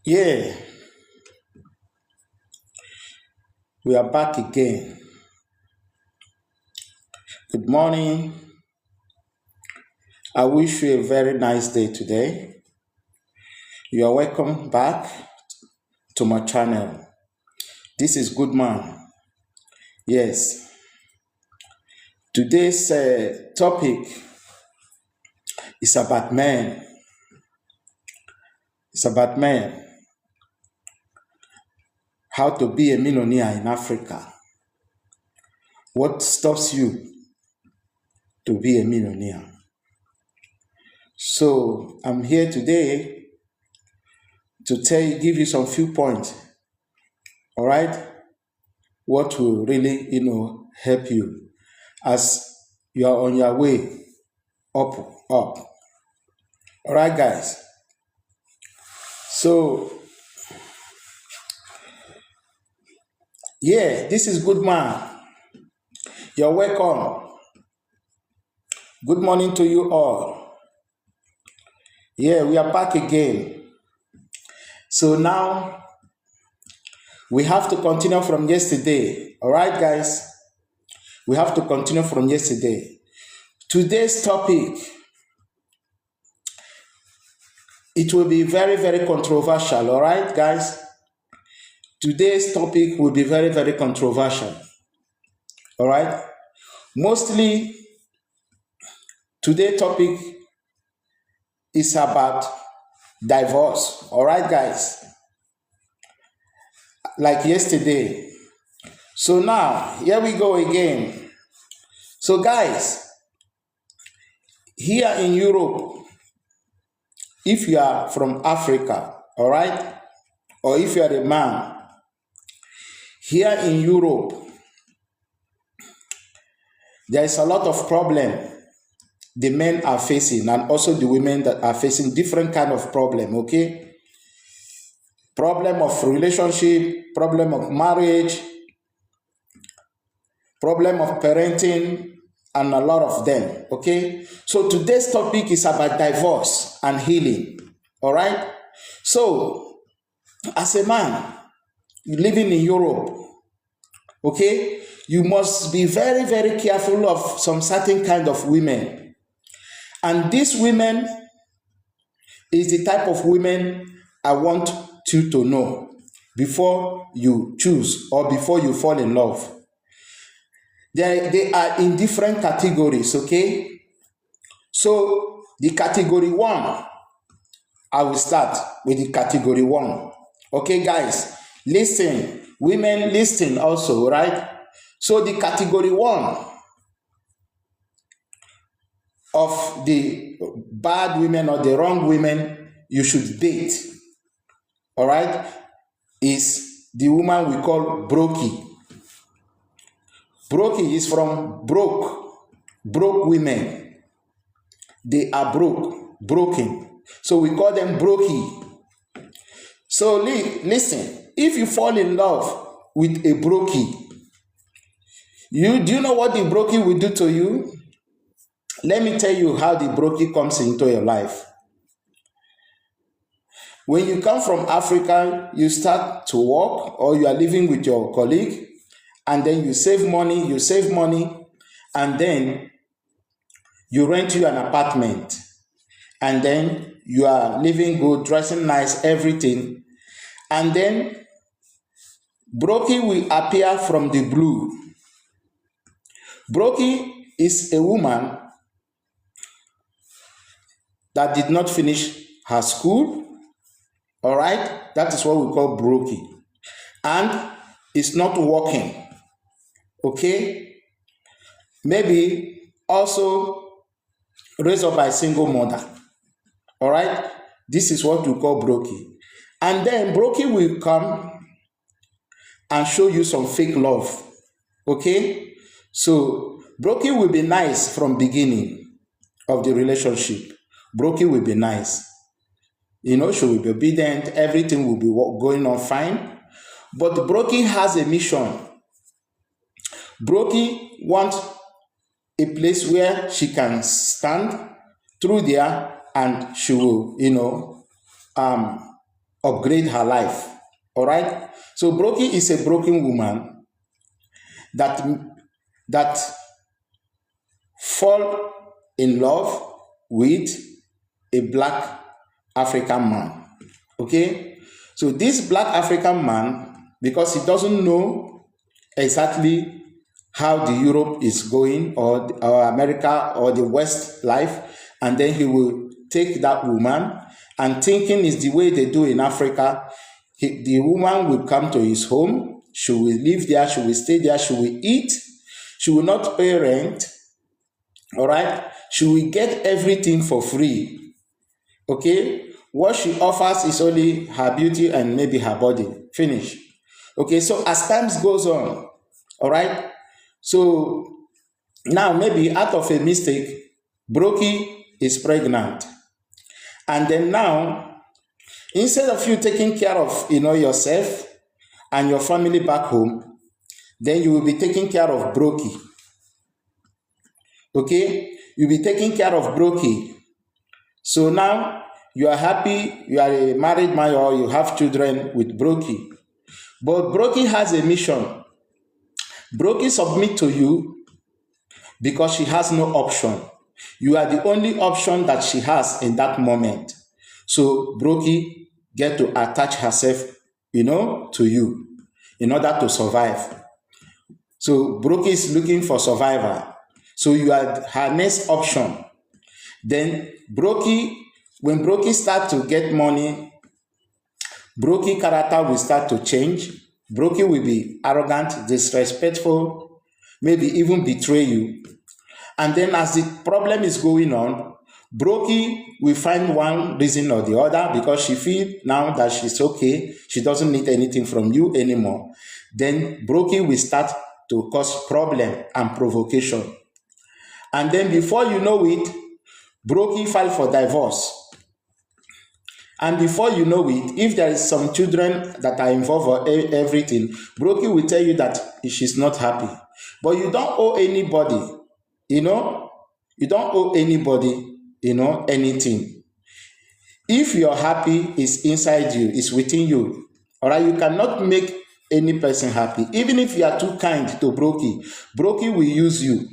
Yeah, we are back again. Good morning. I wish you a very nice day today. You are welcome back to my channel. This is Good Man. Yes, today's topic is about men. It's about men. How to be a millionaire in Africa. What stops you to be a millionaire? So I'm here today to give you some few points. All right, what will really, help you as you are on your way up. All right, guys. So, yeah, this is Good Man. You're welcome. Good morning to you all. Yeah, we are back again. So now we have to continue from yesterday. All right, guys. We have to continue from yesterday. Today's topic, it will be very, very controversial. All right, guys. Today's topic will be very, very controversial. All right. Mostly, today's topic is about divorce. All right, guys. Like yesterday. So now, here we go again. So, guys, here in Europe, if you are from Africa, all right, or if you are a man, here in Europe, there is a lot of problem the men are facing, and also the women that are facing different kind of problem, okay? Problem of relationship, problem of marriage, problem of parenting, and a lot of them, okay? So today's topic is about divorce and healing, all right? So, as a man living in Europe, okay, you must be very, very careful of some certain kind of women. And these women is the type of women I want you to know before you choose or before you fall in love. They are in different categories, okay? So the category one, I will start with the category one. Okay, guys, listen. Women, listen also, right? So the category one of the bad women or the wrong women you should date, all right, is the woman we call brokey. Brokey is from broke women. They are broken. So we call them brokey. So listen, if you fall in love with a brokey, do you know what the brokey will do to you? Let me tell you how the brokey comes into your life. When you come from Africa, you start to work or you are living with your colleague, and then you save money, and then you rent you an apartment, and then you are living good, dressing nice, everything, and then brokey will appear from the blue. Brokey is a woman that did not finish her school, all right? That is what we call brokey, and is not working, okay? Maybe also raised up by a single mother, all right? This is what we call brokey. And then brokey will come and show you some fake love, okay? So brokey will be nice from beginning of the relationship. Brokey will be nice. She will be obedient. Everything will be going on fine. But brokey has a mission. Brokey wants a place where she can stand through there, and she will, upgrade her life. All right. So Brookie is a broken woman that that fall in love with a black African man. Okay. So this black African man, because he doesn't know exactly how the Europe is going, or America or the West life, and then he will take that woman, and thinking is the way they do in Africa. The woman will come to his home, she will live there, she will stay there, she will eat, she will not pay rent, all right? She will get everything for free, okay? What she offers is only her beauty and maybe her body, finish. Okay, so as time goes on, all right? So now maybe out of a mistake, Brookie is pregnant. And then now, instead of you taking care of yourself and your family back home, then you will be taking care of Brookie. Okay? You'll be taking care of Brookie. So now you are happy, you are a married man, or you have children with Brookie. But Brookie has a mission. Brookie submit to you because she has no option. You are the only option that she has in that moment. So Brookie get to attach herself, to you in order to survive. So Brookie is looking for survivor. So you are her next option. Then when Brookie start to get money, Brookie character will start to change. Brookie will be arrogant, disrespectful, maybe even betray you. And then as the problem is going on, Brookie will find one reason or the other, because she feels now that she's okay, she doesn't need anything from you anymore. Then Brookie will start to cause problem and provocation. And then before you know it, Brookie file for divorce. And before you know it, if there is some children that are involved or everything, Brookie will tell you that she's not happy. But you don't owe anybody, you don't owe anybody, anything. If you're happy, it's inside you, it's within you. All right, you cannot make any person happy. Even if you are too kind to Brookie, Brookie will use you.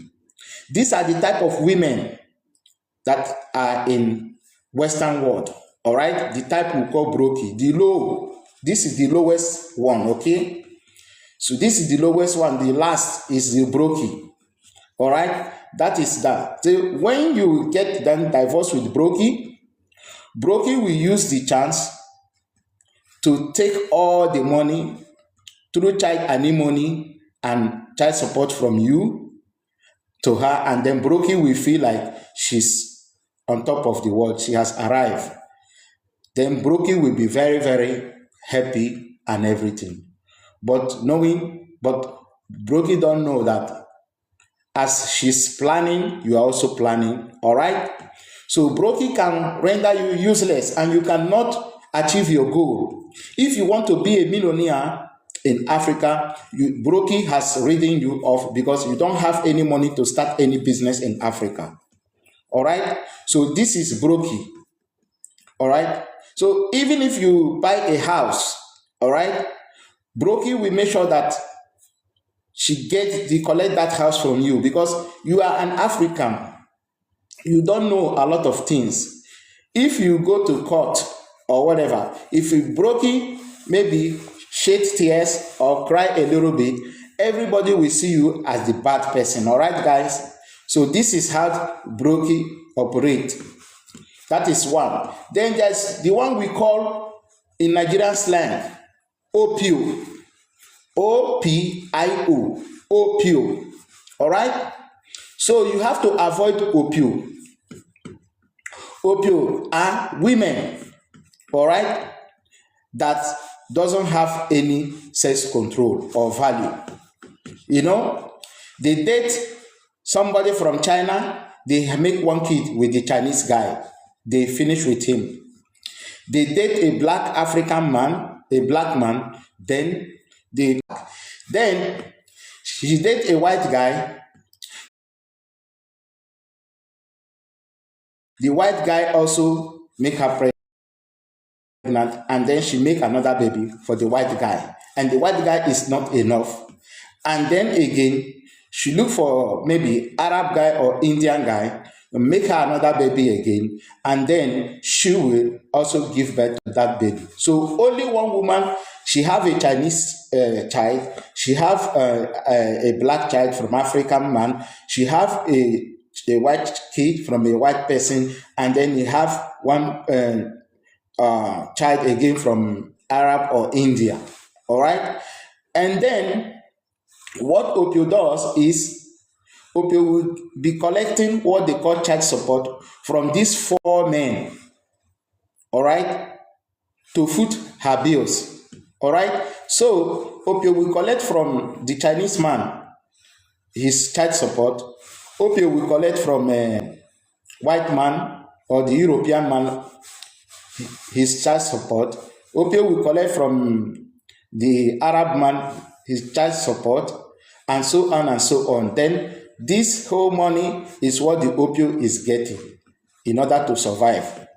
These are the type of women that are in Western world. All right, the type we call Brookie. This is the lowest one, okay? So this is the lowest one. The last is the Brookie. All right, that is that. So when you get done divorce with Brookie, Brookie will use the chance to take all the money through child alimony and child support from you to her, and then Brookie will feel like she's on top of the world. She has arrived. Then Brookie will be very, very happy and everything. But Brookie don't know that as she's planning, you are also planning. All right? So Brookie can render you useless and you cannot achieve your goal. If you want to be a millionaire in Africa, Brookie has ridden you off because you don't have any money to start any business in Africa. All right? So this is Brookie. All right? So even if you buy a house, all right, Brookie will make sure that she collect that house from you, because you are an African. You don't know a lot of things. If you go to court or whatever, if you Brookie maybe shed tears or cry a little bit, everybody will see you as the bad person. All right, guys? So this is how Brookie operate. That is one. Then there's the one we call in Nigerian slang, OPO. O-P-I-O. OPO. All right? So you have to avoid OPO. OPO are women, all right, that doesn't have any sex control or value. They date somebody from China, they make one kid with the Chinese guy. They finish with him. They date a black African man, a black man, then she date a white guy. The white guy also make her and then she make another baby for the white guy, and the white guy is not enough, and then again she look for maybe Arab guy or Indian guy, make her another baby again, and then she will also give birth to that baby. So only one woman, she have a Chinese child, she have a black child from African man, she have a white kid from a white person, and then you have one child again from Arab or India. All right, and then what Opio does is Opio will be collecting what they call child support from these four men, all right, to foot her bills, all right. So Opio will collect from the Chinese man his child support. Opio will collect from a white man or the European man his child support. Opio will collect from the Arab man his child support, and so on and so on. Then this whole money is what the Opio is getting in order to survive.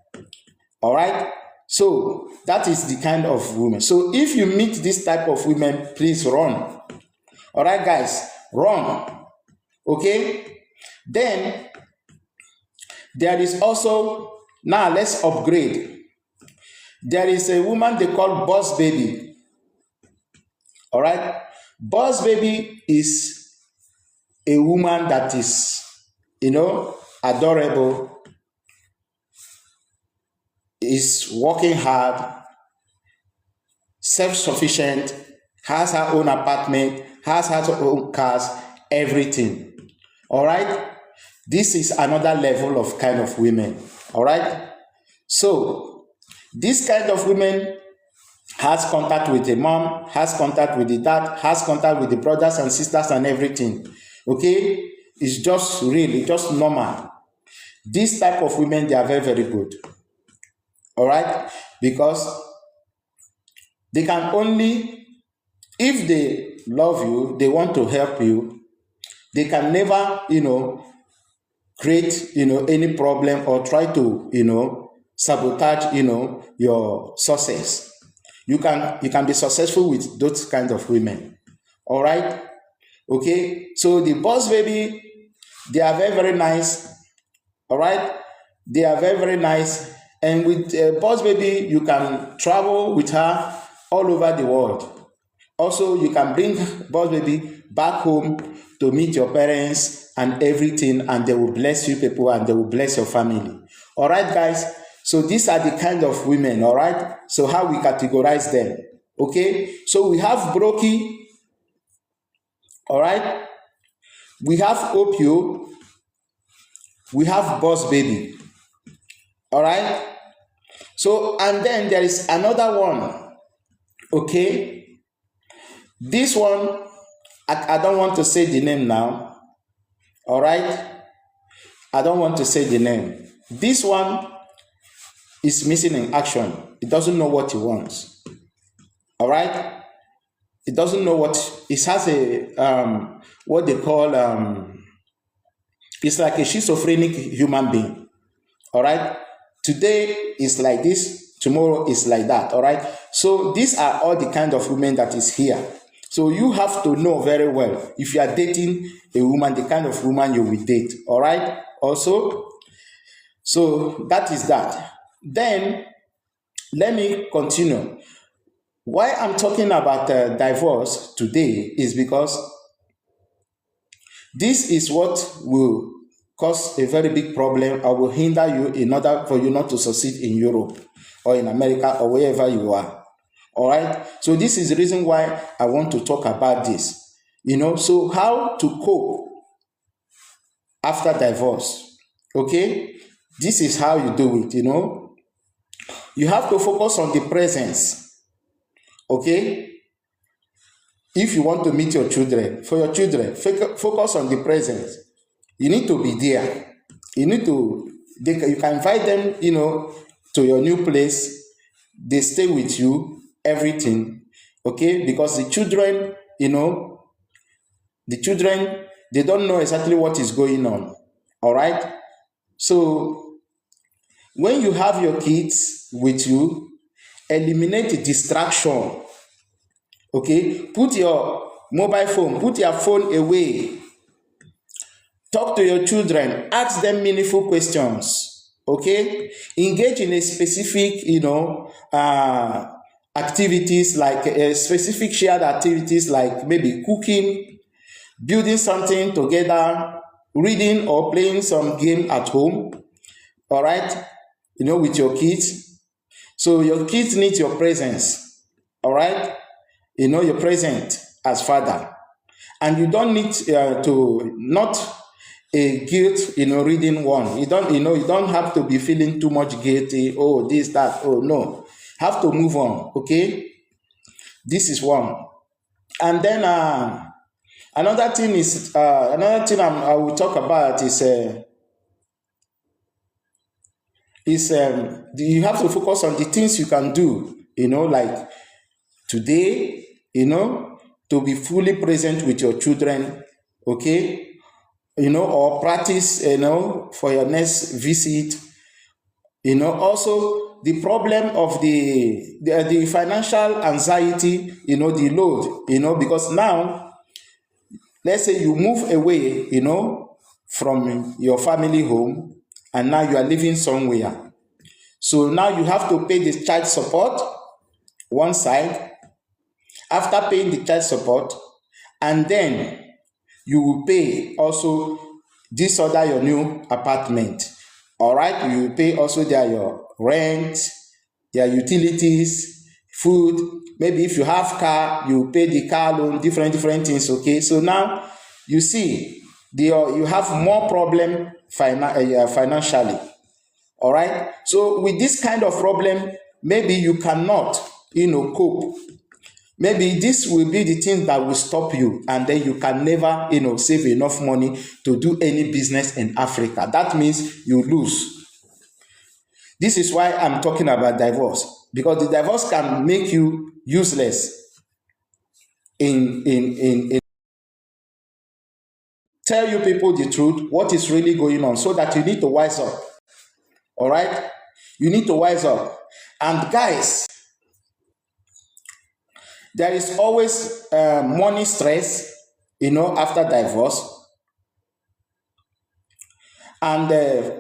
All right. So that is the kind of women. So if you meet this type of women, please run. All right, guys, run. Okay. Then there is also, now let's upgrade. There is a woman they call boss baby. All right. Boss baby is a woman that is, adorable, is working hard, self-sufficient, has her own apartment, has her own cars, everything. All right. This is another level of kind of women. All right. So this kind of women has contact with the mom, has contact with the dad, has contact with the brothers and sisters and everything. Okay? It's just really, just normal. This type of women, they are very, very good. All right? Because they can only, if they love you, they want to help you, they can never, create, any problem or try to, sabotage, your success. You can be successful with those kind of women. All right. Okay. So the boss baby, they are very, very nice. All right. They are very, very nice. And with boss baby, you can travel with her all over the world. Also, you can bring boss baby back home to meet your parents and everything, and they will bless you people and they will bless your family. All right, guys. So these are the kind of women, all right? So how we categorize them, okay? So we have Brokey, all right? We have Opio, we have Boss Baby, all right? So, and then there is another one, okay? This one, I don't want to say the name now, all right? I don't want to say the name. This one is missing in action. It doesn't know what he wants. All right? It doesn't know what it has a what they call it's like a schizophrenic human being. All right? Today is like this, tomorrow is like that. All right? So these are all the kind of women that is here. So you have to know very well if you are dating a woman, the kind of woman you will date. All right? Also, so that is that. Then, let me continue. Why I'm talking about divorce today is because this is what will cause a very big problem or will hinder you in order for you not to succeed in Europe or in America or wherever you are. All right? So this is the reason why I want to talk about this. So how to cope after divorce. Okay? This is how you do it, You have to focus on the presence, okay? If you want to meet your children, for your children, focus on the presence. You need to be there. You can invite them, to your new place. They stay with you, everything, okay? Because the children, they don't know exactly what is going on, all right? So when you have your kids with you eliminate distraction. Okay, put your mobile phone, put your phone away. Talk to your children, ask them meaningful questions. Okay, engage in a specific, activities, like specific shared activities, like maybe cooking, building something together, reading or playing some game at home. All right, with your kids. So your kids need your presence. All right, you're present as father, and you don't need to not a guilt, reading one. You don't have to be feeling too much guilty. Oh, this, that. Oh, no. Have to move on. Okay, this is one. And then another thing I will talk about is you have to focus on the things you can do. Like today, to be fully present with your children. Okay, or practice, for your next visit. Also the problem of the financial anxiety, the load, because now, let's say you move away, from your family home, and now you are living somewhere. So now you have to pay the child support, one side. After paying the child support, and then you will pay also this other your new apartment. All right, you will pay also your rent, their utilities, food. Maybe if you have car, you pay the car loan, different things. Okay, so now you see you have more problem financially. All right, so with this kind of problem, maybe you cannot cope. Maybe this will be the thing that will stop you, and then you can never, save enough money to do any business in Africa. That means you lose. This is why I'm talking about divorce, because the divorce can make you useless in tell you people the truth, what is really going on, so that you need to wise up. All right, you need to wise up. And guys, there is always money stress, after divorce, and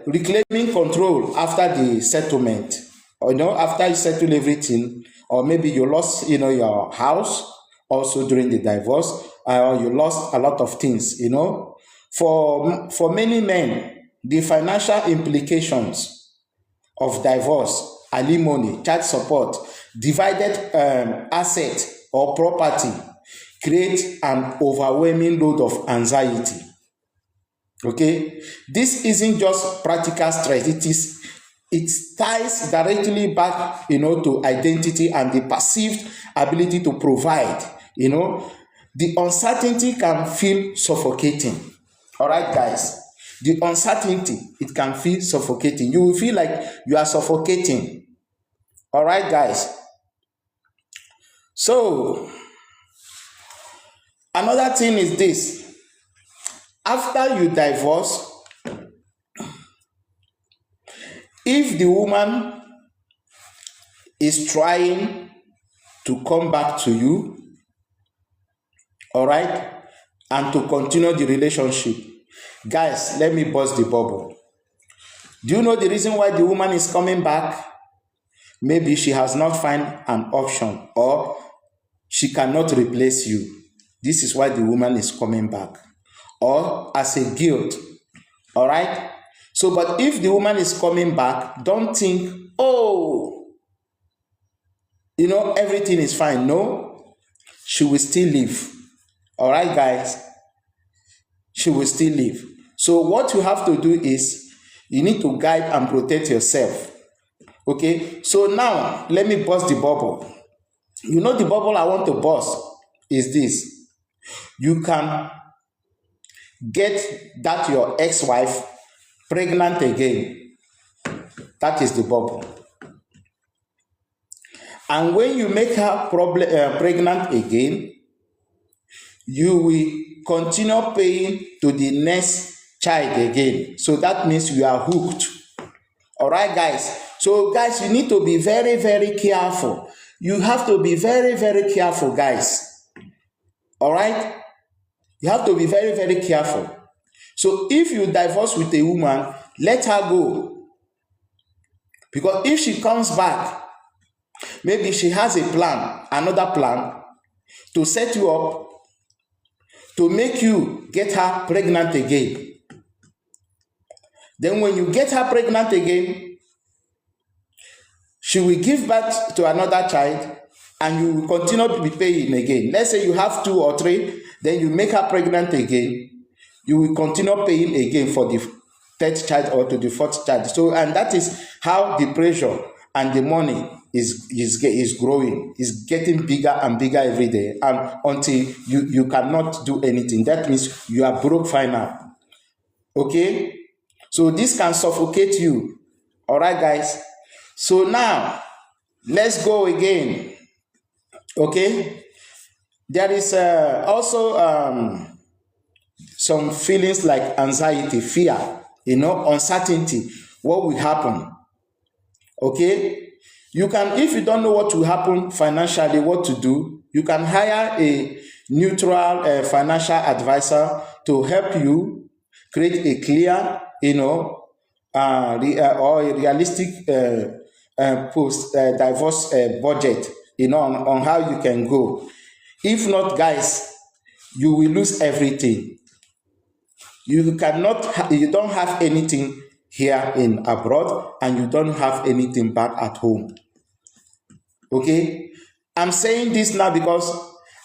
reclaiming control after the settlement. After you settle everything, or maybe you lost, your house also during the divorce, or you lost a lot of things. For many men, the financial implications of divorce, alimony, child support, divided asset or property create an overwhelming load of anxiety. Okay, this isn't just practical stress. It ties directly back, to identity and the perceived ability to provide. The uncertainty can feel suffocating. All right, guys, the uncertainty, it can feel suffocating. You will feel like you are suffocating. All right, guys. So another thing is this: after you divorce, if the woman is trying to come back to you, all right, and to continue the relationship, guys, let me burst the bubble. Do you know the reason why the woman is coming back? Maybe she has not found an option, or she cannot replace you. This is why the woman is coming back, or as a guilt. All right. So, but if the woman is coming back, don't think, oh, everything is fine. No, she will still live. All right, guys, she will still live. So what you have to do is you need to guide and protect yourself. Okay, so now let me burst the bubble. The bubble I want to burst is this: you can get that your ex-wife pregnant again. That is the bubble. And when you make her pregnant again, you will continue paying to the next child again. So that means you are hooked. All right, guys. So guys, you need to be very, very careful. You have to be very, very careful, guys. All right? You have to be very, very careful. So if you divorce with a woman, let her go. Because if she comes back, maybe she has a plan, another plan, to set you up, to make you get her pregnant again. Then when you get her pregnant again, she will give birth to another child, and you will continue to be paying again. Let's say you have 2 or 3, then you make her pregnant again, you will continue paying again for the 3rd child or to the 4th child. So, and that is how the pressure and the money is growing. It's getting bigger and bigger every day, and until you cannot do anything. That means you are broke final. Okay? So this can suffocate you. All right, guys? So now, let's go again. Okay? There is also some feelings like anxiety, fear, uncertainty. What will happen? Okay? You can, if you don't know what will happen financially, what to do, you can hire a neutral financial advisor to help you create a clear, or a realistic post-divorce budget, on how you can go. If not, guys, you will lose everything. You don't have anything here in abroad, and you don't have anything back at home. Okay? I'm saying this now because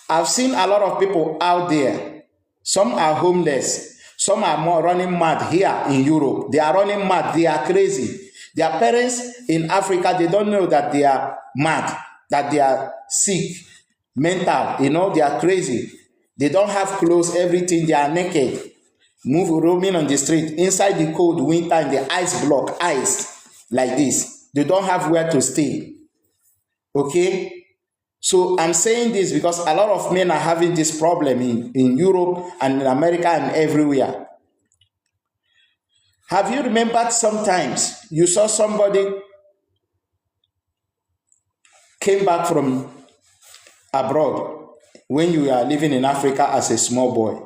I've seen a lot of people out there. Some are homeless. Some are more running mad here in Europe. They are running mad. They are crazy. Their parents in Africa, they don't know that they are mad, that they are sick, mental, they are crazy. They don't have clothes, everything. They are naked. Roaming on the street, inside the cold winter in the ice block, ice, like this. They don't have where to stay. Okay? So I'm saying this because a lot of men are having this problem in Europe and in America and everywhere. Have you remembered sometimes you saw somebody came back from abroad when you are living in Africa as a small boy,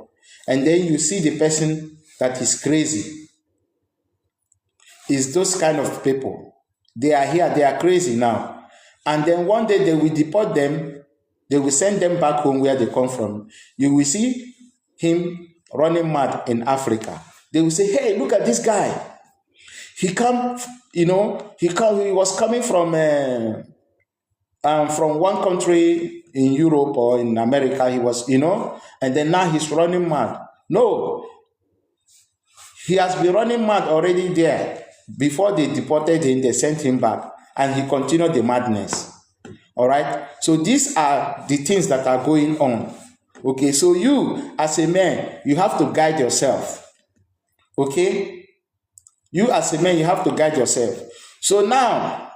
and then you see the person that is crazy? It's those kind of people. They are here, they are crazy now. And then one day they will deport them, they will send them back home where they come from. You will see him running mad in Africa. They will say, hey, look at this guy. He was coming from one country in Europe or in America. He was, and then now he's running mad. No, he has been running mad already there. Before they deported him, they sent him back, and he continued the madness. All right? So these are the things that are going on. Okay, so you, as a man, you have to guide yourself. Okay? You, as a man, you have to guide yourself. So now,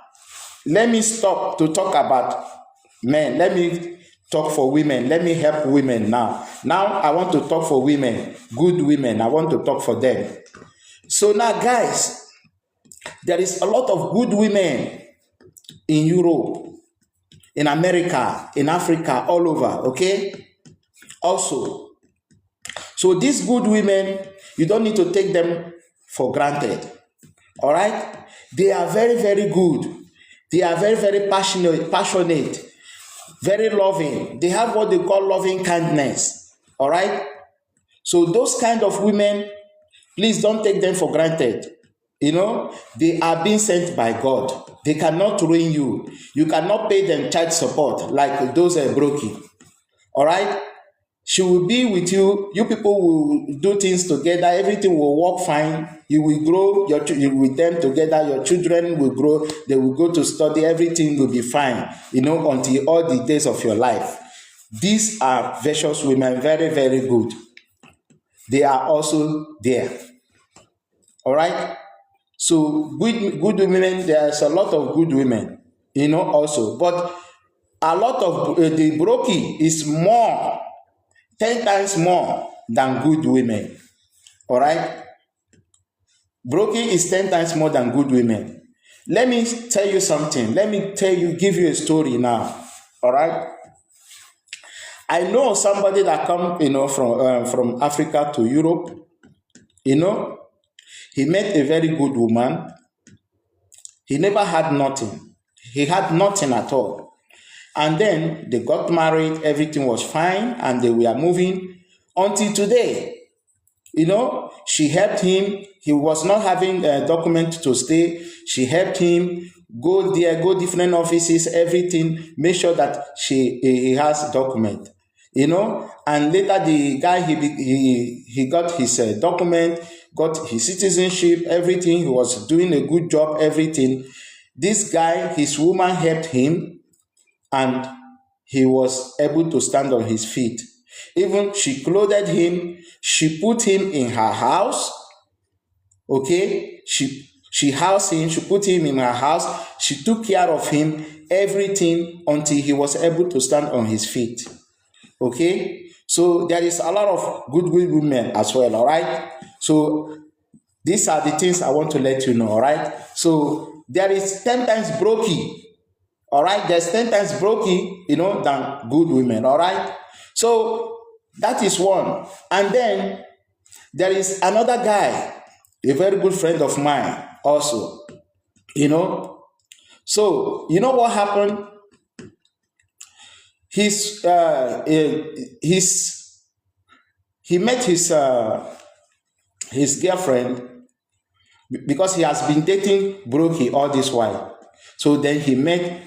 let me stop to talk about men. Let me talk for women. Let me help women now. Now, I want to talk for women, good women. I want to talk for them. So now, guys, there is a lot of good women in Europe, in America, in Africa, all over, okay? Also, so these good women, you don't need to take them for granted, all right? They are very, very good. They are very, very passionate, very loving. They have what they call loving kindness, all right? So those kind of women, please don't take them for granted. They are being sent by God. They cannot ruin you. You cannot pay them child support like those brokey. All right? She will be with you. You people will do things together. Everything will work fine. You will grow with them together. Your children will grow. They will go to study. Everything will be fine, until all the days of your life. These are virtuous women, very, very good. They are also there. All right? So good women, there's a lot of good women, also. But a lot of the brokey is 10 times more than good women. All right? Brokey is 10 times more than good women. Let me tell you something. Give you a story now. All right. I know somebody that come, from Africa to Europe. You know, he met a very good woman. He never had nothing. He had nothing at all. And then they got married. Everything was fine, and they were moving until today. She helped him. He was not having a document to stay. She helped him go there, go different offices, everything, make sure that he has document. And later the guy, he got his document, got his citizenship, everything. He was doing a good job, everything. This guy, his woman helped him, and he was able to stand on his feet. Even she clothed him, she put him in her house. Okay, she housed him, she put him in her house, she took care of him, everything, until he was able to stand on his feet. Okay, so there is a lot of good women as well. All right, so these are the things I want to let you know. All right, so there is 10 times brokey. All right, there's 10 times brokey, than good women. All right, so that is one. And then there is another guy, a very good friend of mine also. So what happened? He met his girlfriend, because he has been dating brokey all this while. So then he met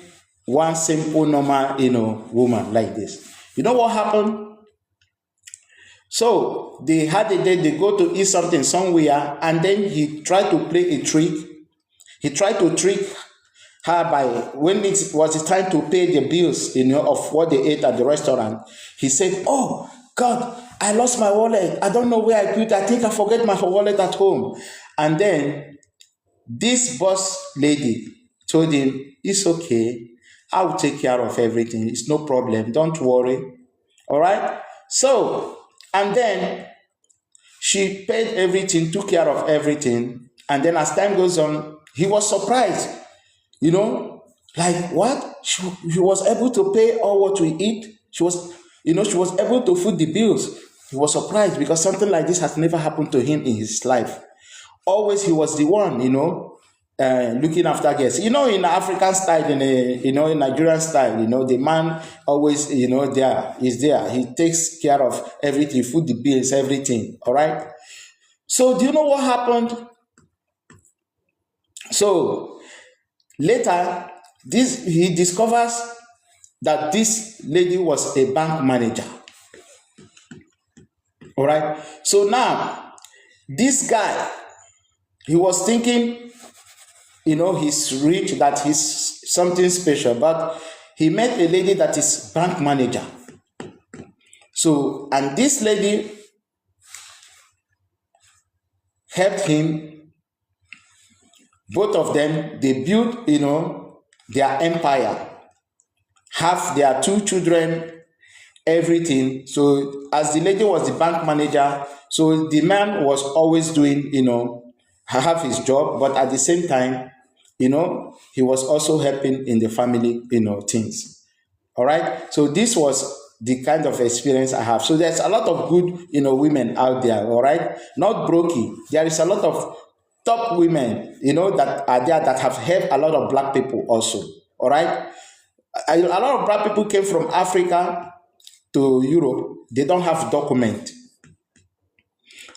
one simple normal woman like this. You know what happened? So they had a date, they go to eat something somewhere, and then he tried to play a trick. He tried to trick her by, when it was time to pay the bills, of what they ate at the restaurant, he said, "Oh God, I lost my wallet. I don't know where I put it. I think I forget my wallet at home." And then this boss lady told him, "It's okay. I will take care of everything. It's no problem. Don't worry." All right. So, and then she paid everything, took care of everything. And then as time goes on, he was surprised. Like what? She was able to pay all what we eat. She was able to foot the bills. He was surprised because something like this has never happened to him in his life. Always he was the one, looking after guests. In African style, in Nigerian style, the man always, is there. He takes care of everything, food, the bills, everything. All right. So do you know what happened? So later, he discovers that this lady was a bank manager. All right. So now, this guy, he was thinking, he's rich, that he's something special, but he met a lady that is bank manager. So, and this lady helped him. Both of them, they built, their empire, have their 2 children, everything. So as the lady was the bank manager, so the man was always doing, have his job, but at the same time, he was also helping in the family, things. All right. So this was the kind of experience I have. So there's a lot of good, women out there. All right. Not brokey. There is a lot of top women, that are there that have helped a lot of black people also. All right. A lot of black people came from Africa to Europe. They don't have document.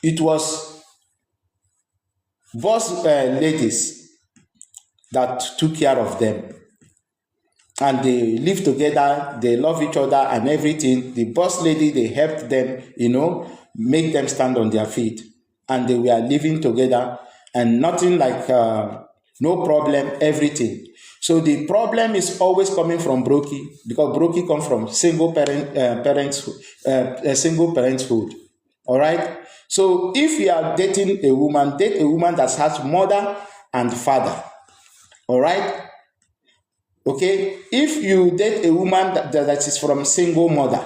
It was boss ladies that took care of them, and they live together, they love each other and everything. The boss lady, they helped them, make them stand on their feet, and they were living together, and nothing like no problem, everything. So the problem is always coming from brokey, because brokey come from single parenthood. All right. So if you are dating a woman, date a woman that has mother and father. All right. Okay. If you date a woman that is from single mother,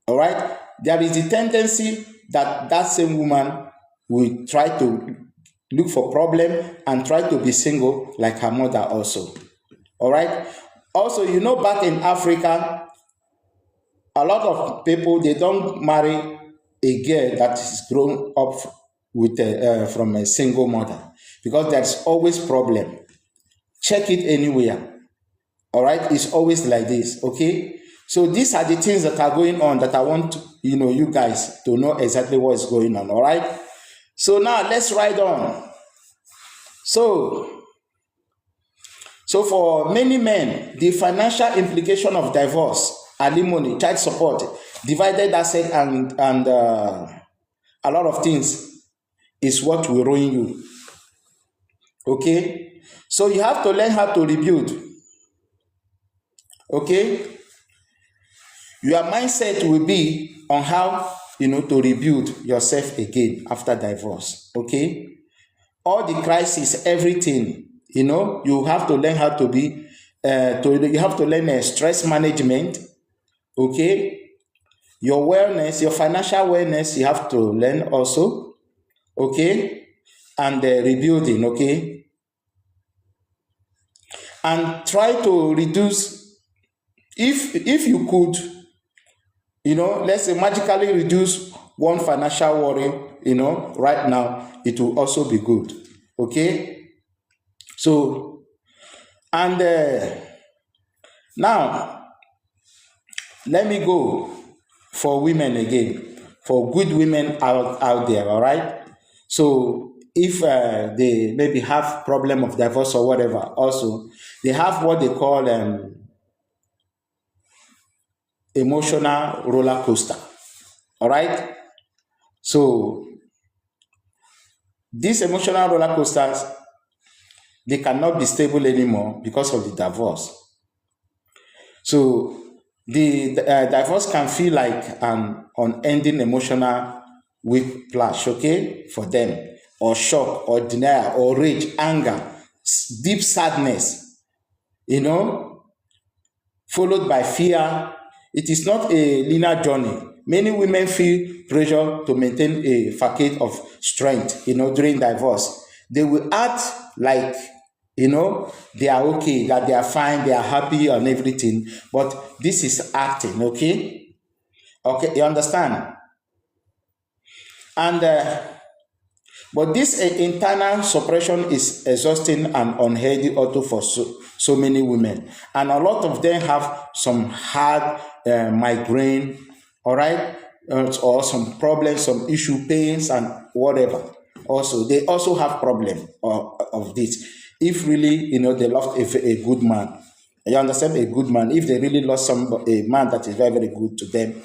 all right, there is the tendency that that same woman will try to look for problem and try to be single like her mother also. All right. Also, back in Africa, a lot of people, they don't marry a girl that is grown up with from a single mother, because there's always problem. Check it anywhere. All right, it's always like this. Okay, so these are the things that are going on that I want you guys to know exactly what is going on. All right, so now let's ride on. So for many men, the financial implication of divorce, alimony, child support, divided asset, and a lot of things is what will ruin you. Okay, so you have to learn how to rebuild. Okay, your mindset will be on how to rebuild yourself again after divorce. Okay, all the crisis, everything, you have to learn how to be you have to learn stress management. Okay, your wellness, your financial wellness, you have to learn also. Okay, and rebuilding. Okay, and try to reduce, if you could, let's say magically reduce one financial worry, right now, it will also be good. Okay, so, and now let me go for women again, for good women out there. All right, so if they maybe have problem of divorce or whatever, also they have what they call emotional roller coaster. All right, so these emotional roller coasters, they cannot be stable anymore because of the divorce. So the divorce can feel like an unending emotional whiplash, okay, for them, or shock, or denial, or rage, anger, deep sadness, followed by fear. It is not a linear journey. Many women feel pressure to maintain a facade of strength, during divorce. They will act like, they are okay, that they are fine, they are happy and everything. But this is acting, okay? Okay, you understand? And but this internal suppression is exhausting and unhealthy also for so many women, and a lot of them have some hard migraine, all right, or some problems, some issue, pains, and whatever. Also, they also have problem of this. If really, they lost a good man, you understand, a good man. If they really lost a man that is very, very good to them,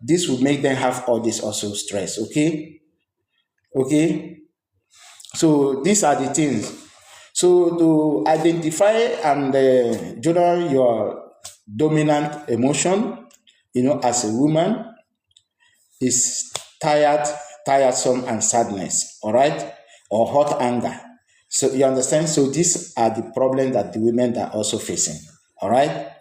this would make them have all this also stress. Okay, so these are the things. So to identify and journal your dominant emotion, as a woman, is tiresome, and sadness, all right, or hot anger. So you understand? So these are the problems that the women are also facing, all right?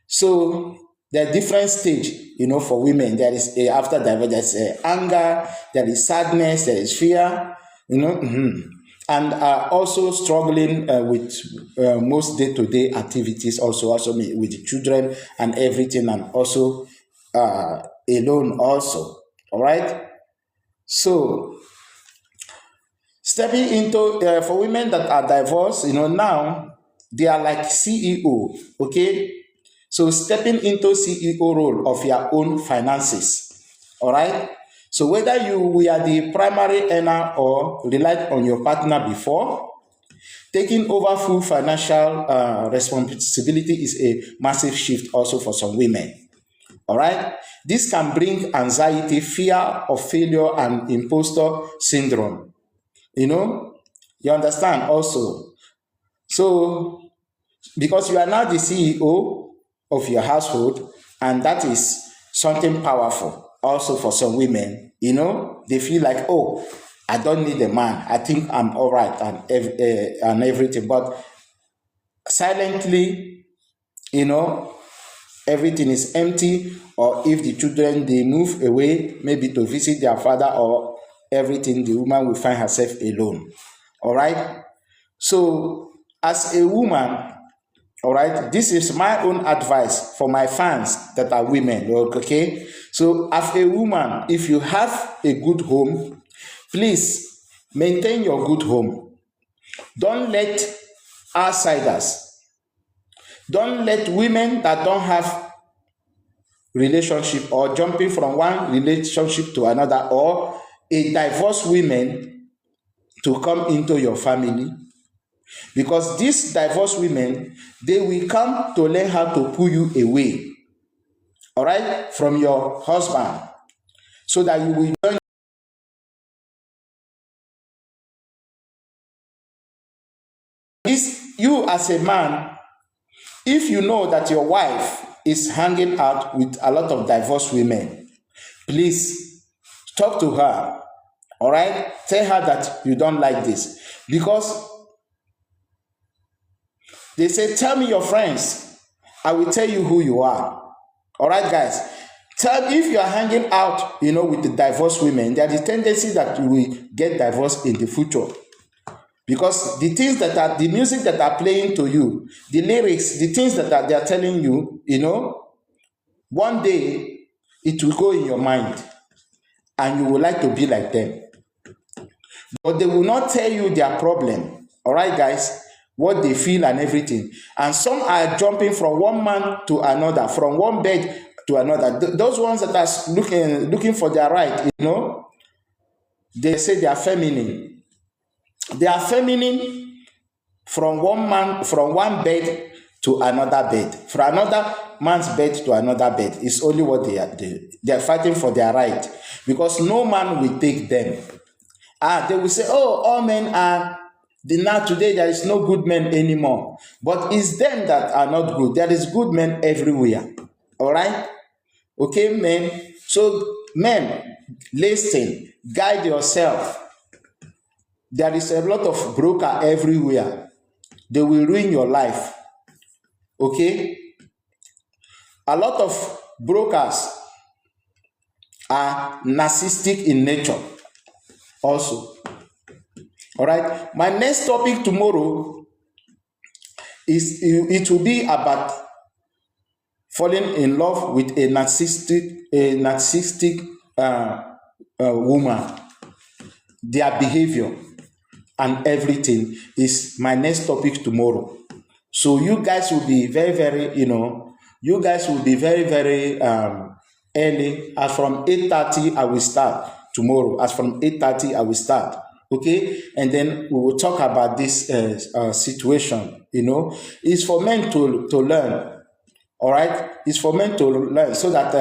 So there are different stage, for women. There is after divorce, there's anger, there is sadness, there is fear, and also struggling with most day-to-day activities, also with the children and everything, and also alone also. All right. So stepping into for women that are divorced, now they are like CEO. Okay. So stepping into CEO role of your own finances. All right. So whether you were the primary earner or relied on your partner before, taking over full financial responsibility is a massive shift also for some women. All right. This can bring anxiety, fear of failure, and imposter syndrome. You understand also. So because you are now the CEO of your household, and that is something powerful also for some women. They feel like, oh, I don't need a man, I think I'm all right, and everything. But silently, everything is empty. Or if the children, they move away, maybe to visit their father or everything, the woman will find herself alone. All right. So, as a woman, all right, this is my own advice for my fans that are women. Okay. So, as a woman, if you have a good home, please maintain your good home. Don't let outsiders, don't let women that don't have relationship or jumping from one relationship to another, or a divorced women to come into your family, because these divorced women, they will come to learn how to pull you away, all right, from your husband, so that you will join this. You as a man, if you know that your wife is hanging out with a lot of divorced women, please talk to her. All right, tell her that you don't like this, because they say, tell me your friends, I will tell you who you are. All right, guys. If you are hanging out, with the divorced women, there is a tendency that you will get divorced in the future. Because the things the music that are playing to you, the lyrics, the things that they are telling you, one day it will go in your mind and you would like to be like them. But they will not tell you their problem. All right, guys, what they feel and everything. And some are jumping from one man to another, from one bed to another. Those ones that are looking for their right, they say they are feminine. They are feminine from one bed to another bed, from another man's bed to another bed. It's only what they are fighting for their right, because no man will take them. They will say, oh, all men are, now today there is no good men anymore. But it's them that are not good. There is good men everywhere. All right? Okay, men? So, men, listen, guide yourself. There is a lot of broker everywhere. They will ruin your life. Okay? A lot of brokers are narcissistic in nature also. All right? My next topic tomorrow it will be about falling in love with a narcissistic woman. Their behavior and everything is my next topic tomorrow. So you guys will be very, very, you guys will be very, very early. As from 8:30, I will start tomorrow. As from 8:30, I will start. Okay, and then we will talk about this situation. It's for men to learn. All right, it's for men to learn, so that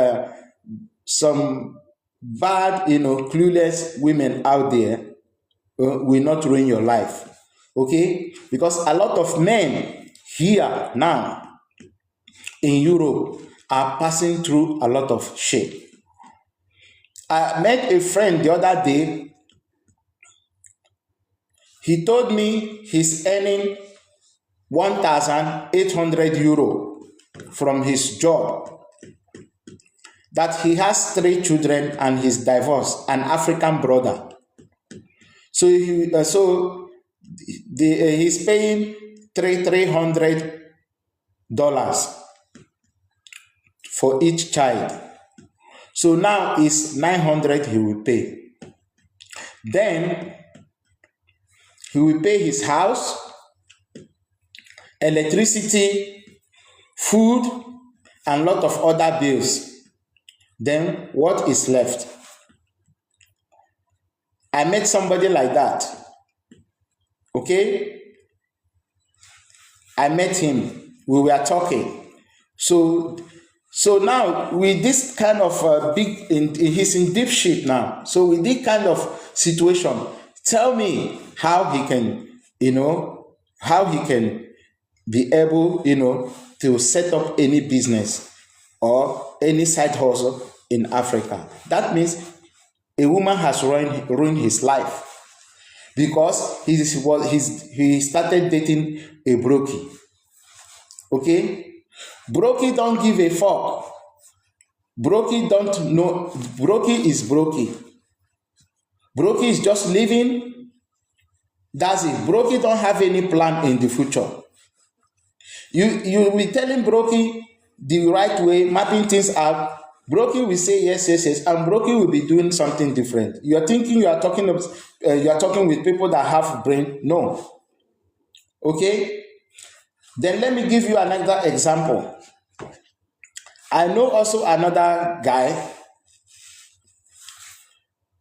some bad, clueless women out there will not ruin your life. Okay, because a lot of men here now in Europe are passing through a lot of shit. I met a friend the other day. He told me he's earning 1,800 euro from his job, that he has 3 children and he's divorced, an African brother. So he's paying $300 for each child. So now it's 900 he will pay. Then he will pay his house, electricity, food, and a lot of other bills. Then what is left? I met somebody like that. Okay? I met him. We were talking. So now with this kind of he's in deep shit now. So with this kind of situation, tell me how he can, be able, to set up any business or any side hustle in Africa. That means a woman has ruined his life, because he started dating a brokey. Okay? Brokey don't give a fuck. Brokey don't know. Brokey is brokey. Brokey is just living. That's it. Brokey don't have any plan in the future. You will be telling Brokey the right way, mapping things out. Brokey will say yes, yes, yes, and Brokey will be doing something different. You are thinking you are talking with people that have brain. No. Okay. Then let me give you another example. I know also another guy.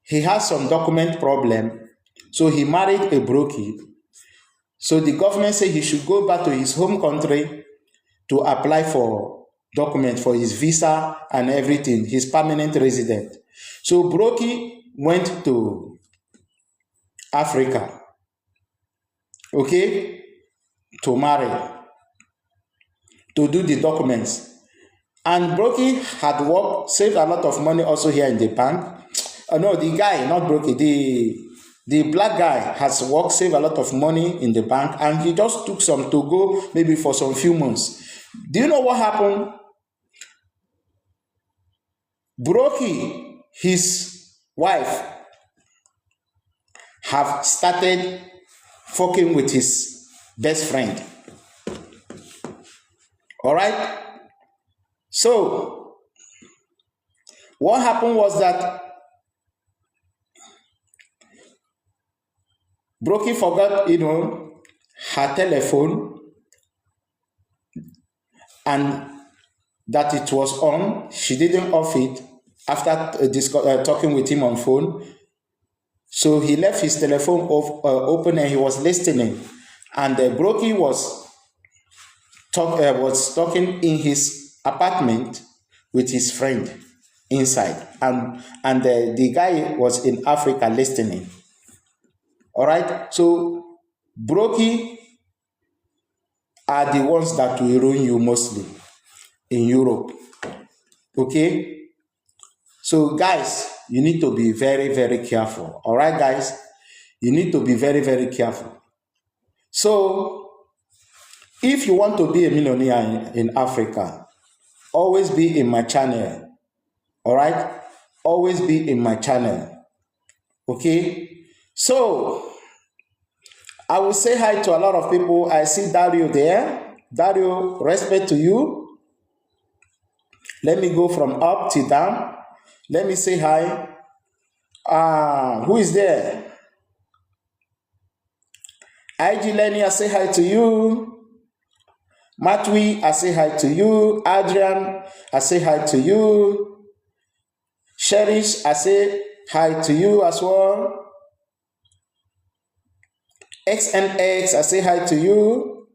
He has some document problem, so he married a Brokey. So the government said he should go back to his home country to apply for document for his visa and everything, his permanent resident. So Brokey went to Africa, okay, to marry, to do the documents. And Brokey had worked, saved a lot of money also here in the bank. No, the guy, not Brokey, the black guy has worked, saved a lot of money in the bank, and he just took some to go maybe for some few months. Do you know what happened? Brokey, his wife, have started fucking with his best friend. All right? So, what happened was that Brokey forgot, her telephone, and that it was on. She didn't off it after talking with him on phone. So he left his telephone open and he was listening. And Brokey was talking in his apartment with his friend inside. And the guy was in Africa listening. All right? So Brokey are the ones that will ruin you mostly in Europe. Okay? So guys, you need to be very, very careful. All right, guys? You need to be very, very careful. So, if you want to be a millionaire in Africa, always be in my channel. All right? Always be in my channel. Okay? So, I will say hi to a lot of people. I see Dario there. Dario, respect to you. Let me go from up to down. Let me say hi. Who is there? IG Lenny, I say hi to you. Matwi, I say hi to you. Adrian, I say hi to you. Cherish, I say hi to you as well. XNX, I say hi to you.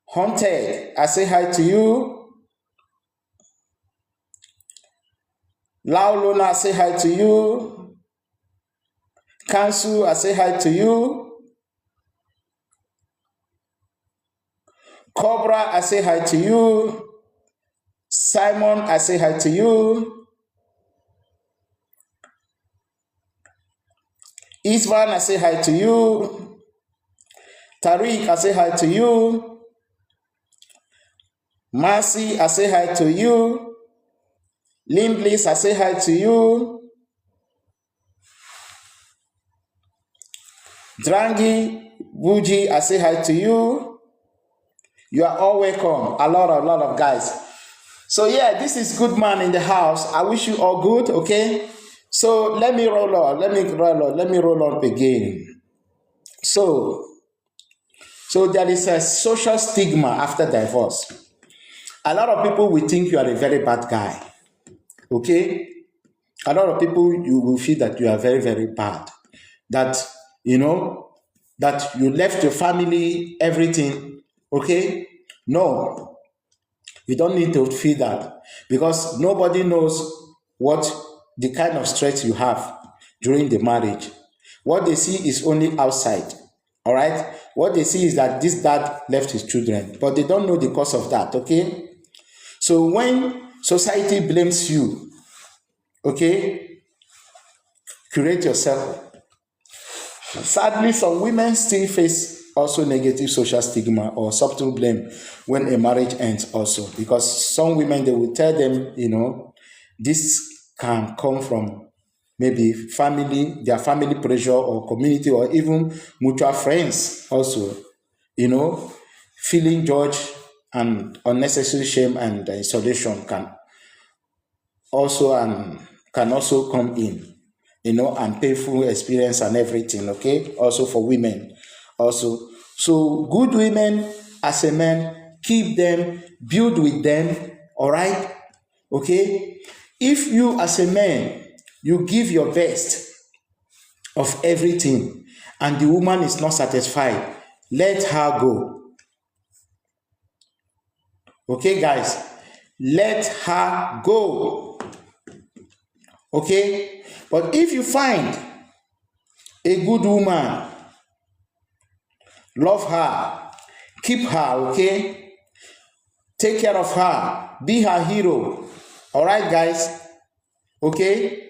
Haunted, I say hi to you. Laulona, I say hi to you. Kansu, I say hi to you. Cobra, I say hi to you. Simon, I say hi to you. Isvan, I say hi to you. Tariq, I say hi to you. Mercy, I say hi to you. Limblis, I say hi to you. Drangi, Buji, I say hi to you. You are all welcome. A lot of guys. So yeah, this is good man in the house. I wish you all good, okay? So let me roll on. Let me roll on again. So there is a social stigma after divorce. A lot of people will think you are a very bad guy. Okay? A lot of people, you will feel that you are very, very bad. That, that you left your family, everything. Okay? No. You don't need to feel that. Because nobody knows what the kind of stress you have during the marriage. What they see is only outside. All right? What they see is that this dad left his children. But they don't know the cause of that. Okay? So when society blames you, okay, create yourself. Sadly, some women still face also negative social stigma or subtle blame when a marriage ends also. Because some women, they will tell them, this can come from maybe family, their family pressure or community or even mutual friends also, feeling judged and unnecessary shame and isolation can also come in, and painful experience and everything, okay? Also for women, also. So good women as a man, keep them, build with them, all right? Okay? If you as a man, you give your best of everything and the woman is not satisfied, let her go. Okay, guys? Let her go. Okay? But if you find a good woman, love her, keep her, okay? Take care of her, be her hero. All right, guys? Okay?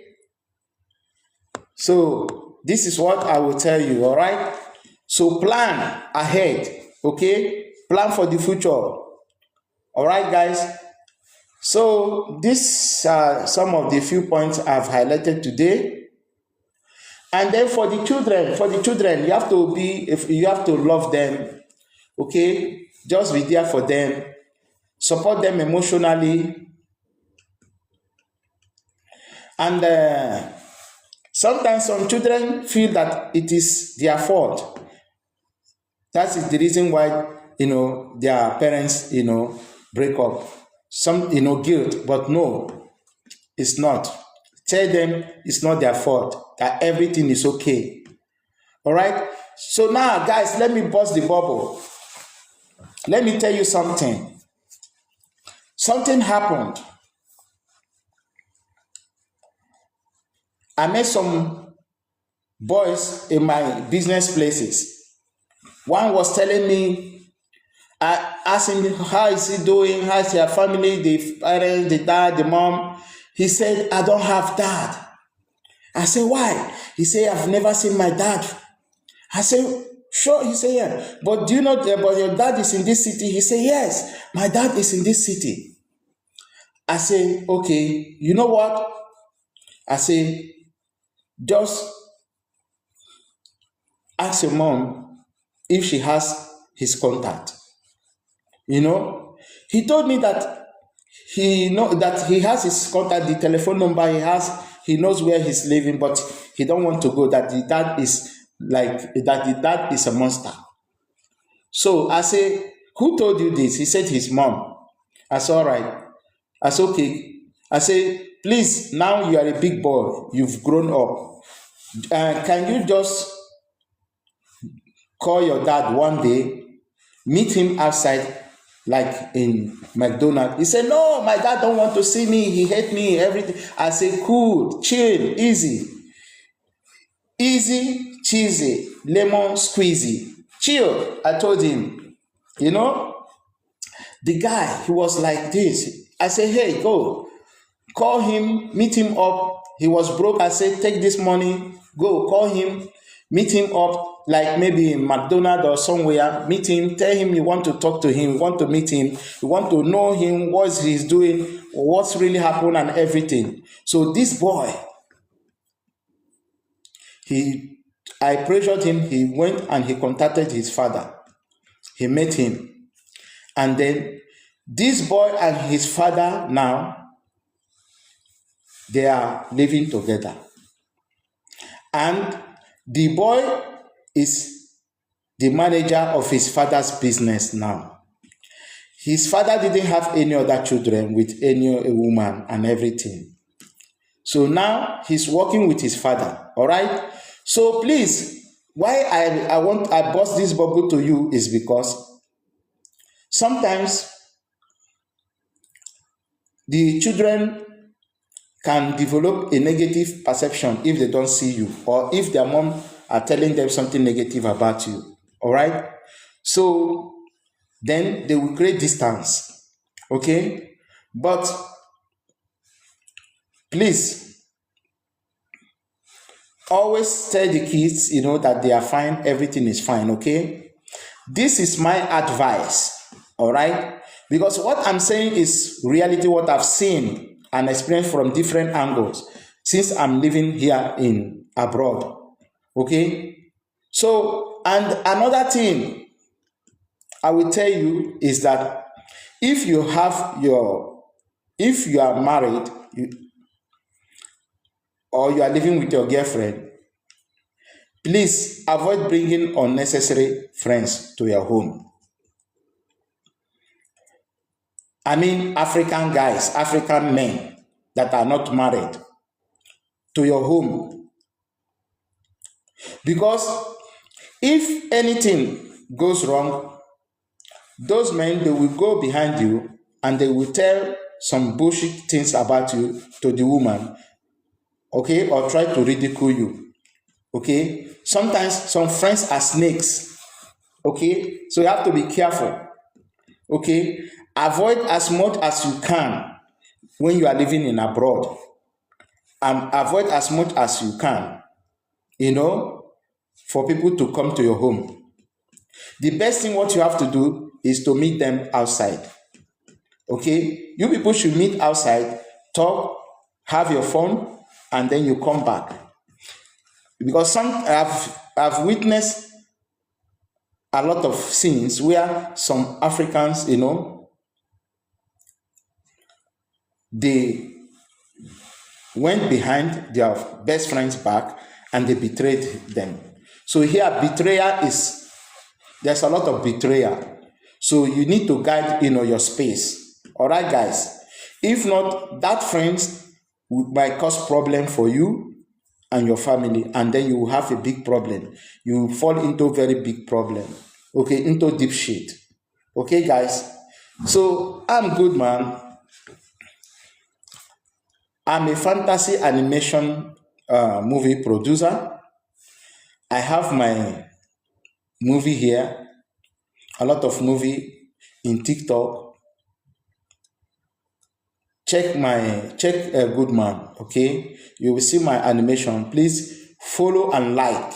So, this is what I will tell you, all right? So, plan ahead, okay? Plan for the future. All right, guys? So, these are some of the few points I've highlighted today. And then for the children, you have to love them, okay? Just be there for them, support them emotionally, and sometimes some children feel that it is their fault. That is the reason why their parents break up. Some guilt, but no, it's not. Tell them it's not their fault, that everything is okay. All right? So now, guys, let me burst the bubble. Let me tell you something. Something happened. I met some boys in my business places. One was telling me, I asked him, how is he doing? How's your family, the parents, the dad, the mom? He said, I don't have dad. I said, why? He said, I've never seen my dad. I said, sure. He said, yeah. But do you know that your dad is in this city? He said, yes, my dad is in this city. I said, okay, you know what? I said, just ask your mom if she has his contact. He told me that he has his contact, the telephone number he knows where he's living, but he don't want to go, that the dad is a monster. So I say, who told you this? He said his mom. I said, all right. I said, okay. I say, please, now you are a big boy, you've grown up. Can you just call your dad one day, meet him outside, like in McDonald's? He said, no, my dad don't want to see me. He hate me, everything. I say, cool, chill, easy. Easy, cheesy, lemon squeezy. Chill, I told him. The guy, he was like this. I said, hey, go. Call him, meet him up. He was broke. I said, take this money, go, call him, meet him up, like maybe in McDonald's or somewhere. Meet him, tell him you want to talk to him, you want to meet him, you want to know him, what he's doing, what's really happened and everything. So this boy, I pressured him. He went and he contacted his father. He met him. And then this boy and his father now, they are living together. And the boy is the manager of his father's business now. His father didn't have any other children with any woman and everything. So now he's working with his father. All right? So please, why I bust this bubble to you is because sometimes the children can develop a negative perception if they don't see you, or if their mom are telling them something negative about you. All right? So then they will create distance. Okay? But please, always tell the kids, that they are fine, everything is fine. Okay? This is my advice. All right? Because what I'm saying is reality, what I've seen and experience from different angles since I'm living here in abroad. Okay? So, and another thing I will tell you is that if you have your, if you are married, or you are living with your girlfriend, please avoid bringing unnecessary friends to your home. I mean, African guys, African men that are not married to your home. Because if anything goes wrong, those men, they will go behind you and they will tell some bullshit things about you to the woman, okay, or try to ridicule you, okay. Sometimes some friends are snakes, okay, so you have to be careful, okay. Avoid as much as you can when you are living in abroad, and avoid as much as you can, for people to come to your home. The best thing what you have to do is to meet them outside. Okay, you people should meet outside, talk, have your fun, and then you come back. Because I've witnessed a lot of scenes where some Africans, they went behind their best friend's back and they betrayed them. So here, there's a lot of betrayal. So you need to guide, your space. All right, guys. If not, that friends might cause problem for you and your family, and then you will have a big problem. You will fall into a very big problem. Okay, into deep shit. Okay, guys. So I'm good, man. I'm a fantasy animation movie producer. I have my movie here, a lot of movie in TikTok. Check a good man, okay? You will see my animation. Please follow and like,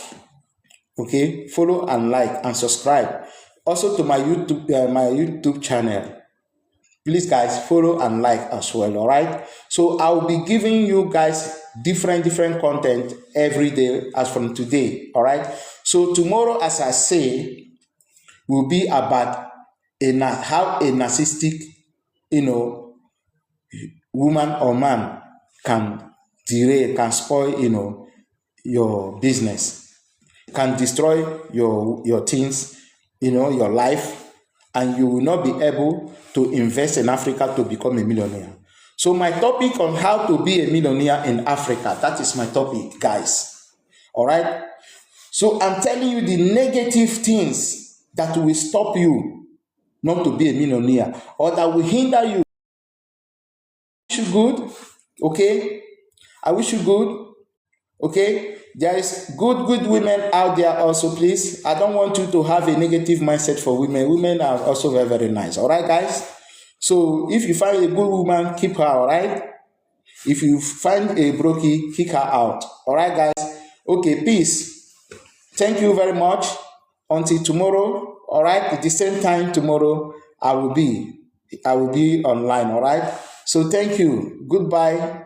okay? Follow and like and subscribe. Also to my YouTube channel. Please, guys, follow and like as well, all right? So I'll be giving you guys different content every day as from today, all right? So tomorrow, as I say, will be about how a narcissistic, woman or man can derail, can spoil, your business, can destroy your things, your life, and you will not be able to invest in Africa to become a millionaire. So my topic on how to be a millionaire in Africa, that is my topic, guys. All right? So I'm telling you the negative things that will stop you not to be a millionaire, or that will hinder you. I wish you good, okay? I wish you good, okay? There is good women out there also, please. I don't want you to have a negative mindset for women. Women are also very nice, all right, guys? So if you find a good woman, keep her, all right? If you find a brokey, kick her out, all right, guys? Okay, peace. Thank you very much. Until tomorrow, all right? At the same time tomorrow, I will be online, all right? So thank you. Goodbye.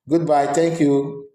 Thank you.